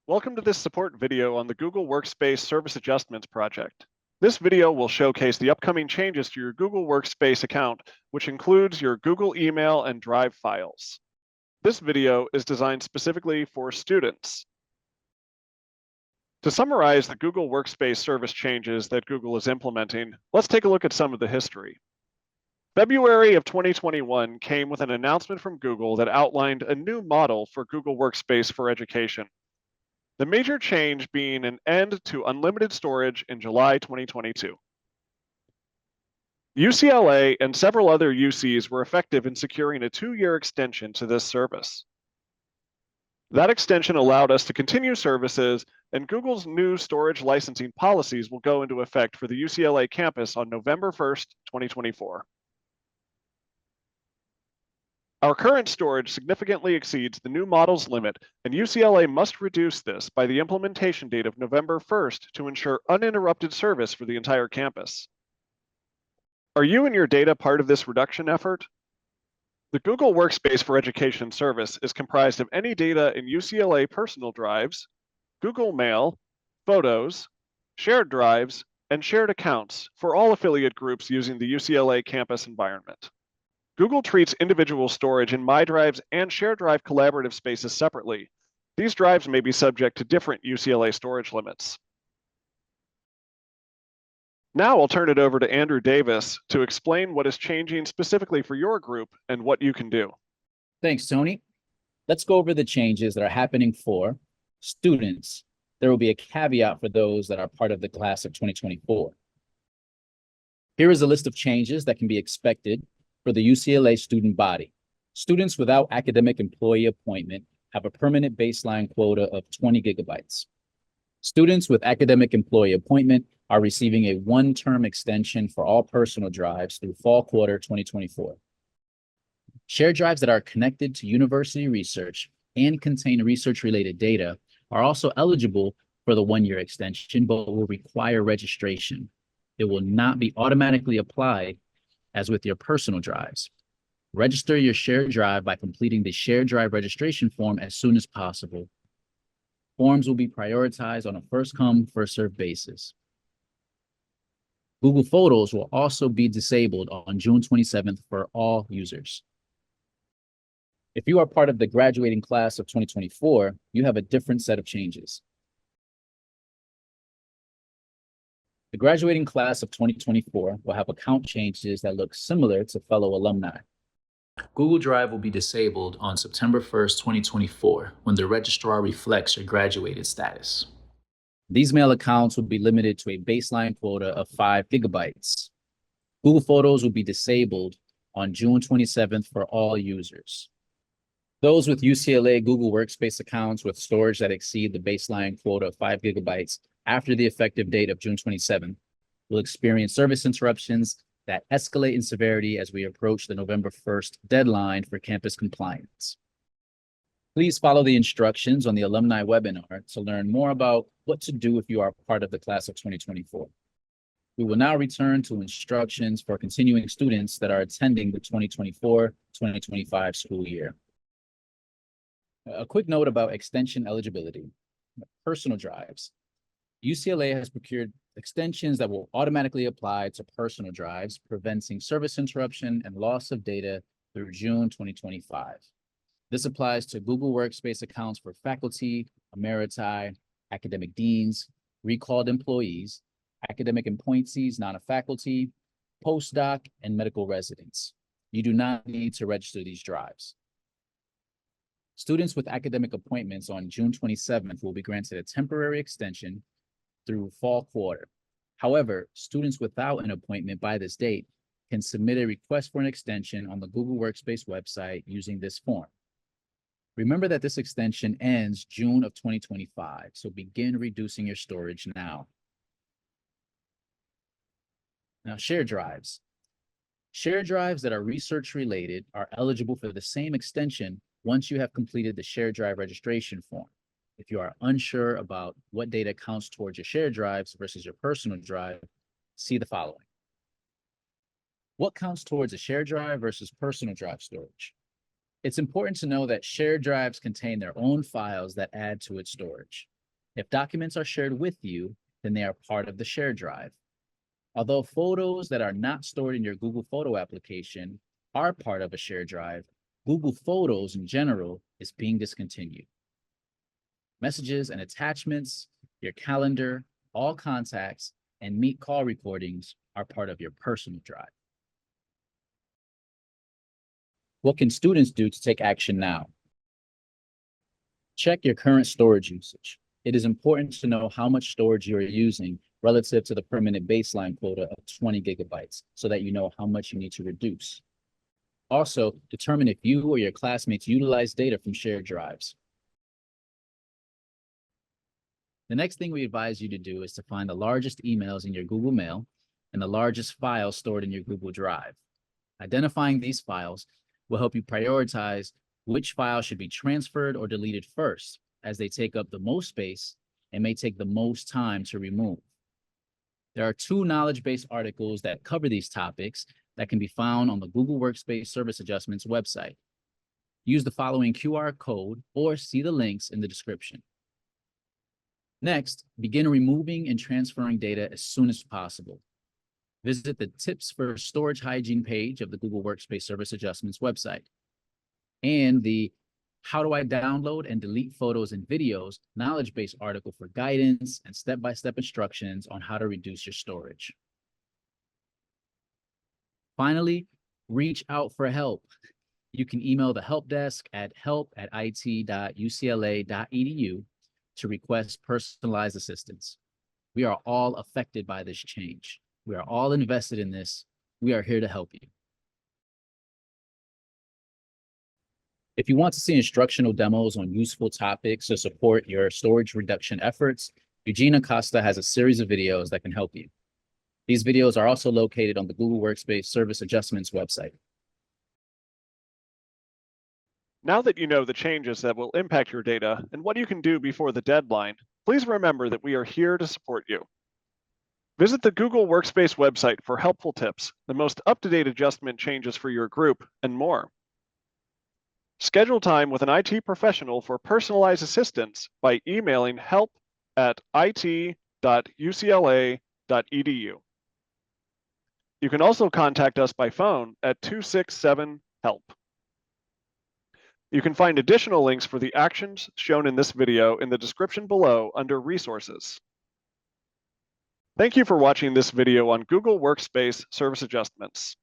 Welcome to this support video on the Google Workspace Service Adjustments project. This video will showcase the upcoming changes to your Google Workspace account, which includes your Google email and Drive files. This video is designed specifically for students. To summarize the Google Workspace service changes that Google is implementing, let's take a look at some of the history. February of 2021 came with an announcement from Google that outlined a new model for Google Workspace for Education. The major change being an end to unlimited storage in July 2022. UCLA and several other UCs were effective in securing a 2-year extension to this service. That extension allowed us to continue services, and Google's new storage licensing policies will go into effect for the UCLA campus on November 1st, 2024. Our current storage significantly exceeds the new model's limit, and UCLA must reduce this by the implementation date of November 1st to ensure uninterrupted service for the entire campus. Are you and your data part of this reduction effort? The Google Workspace for Education service is comprised of any data in UCLA personal drives, Google Mail, photos, shared drives, and shared accounts for all affiliate groups using the UCLA campus environment. Google treats individual storage in My Drives and Shared Drive collaborative spaces separately. These drives may be subject to different UCLA storage limits. Now I'll turn it over to Andrew Davis to explain what is changing specifically for your group and what you can do. Thanks, Tony. Let's go over the changes that are happening for students. There will be a caveat for those that are part of the class of 2024. Here is a list of changes that can be expected for the UCLA student body. Students without academic employee appointment have a permanent baseline quota of 20 gigabytes. Students with academic employee appointment are receiving a one-term extension for all personal drives through fall quarter 2024. Shared drives that are connected to university research and contain research-related data are also eligible for the one-year extension, but will require registration. It will not be automatically applied as with your personal drives. Register your shared drive by completing the shared drive registration form as soon as possible. Forms will be prioritized on a first-come, first-served basis. Google Photos will also be disabled on June 27th for all users. If you are part of the graduating class of 2024, you have a different set of changes. The graduating class of 2024 will have account changes that look similar to fellow alumni. Google Drive will be disabled on September 1st, 2024, when the registrar reflects your graduated status. These mail accounts will be limited to a baseline quota of 5 gigabytes. Google Photos will be disabled on June 27th for all users. Those with UCLA Google Workspace accounts with storage that exceed the baseline quota of 5 gigabytes after the effective date of June 27th will experience service interruptions that escalate in severity as we approach the November 1st deadline for campus compliance. Please follow the instructions on the alumni webinar to learn more about what to do if you are part of the class of 2024. We will now return to instructions for continuing students that are attending the 2024-2025 school year. A quick note about extension eligibility. Personal drives. UCLA has procured extensions that will automatically apply to personal drives, preventing service interruption and loss of data through June 2025. This applies to Google Workspace accounts for faculty, emeriti, academic deans, recalled employees, academic appointees, non-faculty, postdoc, and medical residents. You do not need to register these drives. Students with academic appointments on June 27th will be granted a temporary extension through fall quarter. However, students without an appointment by this date can submit a request for an extension on the Google Workspace website using this form. Remember that this extension ends June of 2025, so begin reducing your storage now. Now, shared drives. Shared drives that are research related are eligible for the same extension once you have completed the shared drive registration form. If you are unsure about what data counts towards your shared drives versus your personal drive, see the following. What counts towards a shared drive versus personal drive storage? It's important to know that shared drives contain their own files that add to its storage. If documents are shared with you, then they are part of the shared drive. Although photos that are not stored in your Google Photo application are part of a shared drive, Google Photos in general is being discontinued. Messages and attachments, your calendar, all contacts, and Meet call recordings are part of your personal drive. What can students do to take action now? Check your current storage usage. It is important to know how much storage you are using relative to the permanent baseline quota of 20 gigabytes so that you know how much you need to reduce. Also, determine if you or your classmates utilize data from shared drives. The next thing we advise you to do is to find the largest emails in your Google Mail and the largest files stored in your Google Drive. Identifying these files will help you prioritize which files should be transferred or deleted first, as they take up the most space and may take the most time to remove. There are 2 knowledge-based articles that cover these topics that can be found on the Google Workspace Service Adjustments website. Use the following QR code or see the links in the description. Next, begin removing and transferring data as soon as possible. Visit the Tips for Storage Hygiene page of the Google Workspace Service Adjustments website and the How Do I Download and Delete Photos and Videos knowledge-based article for guidance and step-by-step instructions on how to reduce your storage. Finally, reach out for help. You can email the help desk at help@it.ucla.edu to request personalized assistance. We are all affected by this change. We are all invested in this. We are here to help you. If you want to see instructional demos on useful topics to support your storage reduction efforts, Eugene Acosta has a series of videos that can help you. These videos are also located on the Google Workspace Service Adjustments website. Now that you know the changes that will impact your data and what you can do before the deadline, please remember that we are here to support you. Visit the Google Workspace website for helpful tips, the most up-to-date adjustment changes for your group, and more. Schedule time with an IT professional for personalized assistance by emailing help@it.ucla.edu. You can also contact us by phone at 267-HELP. You can find additional links for the actions shown in this video in the description below under Resources. Thank you for watching this video on Google Workspace Service Adjustments.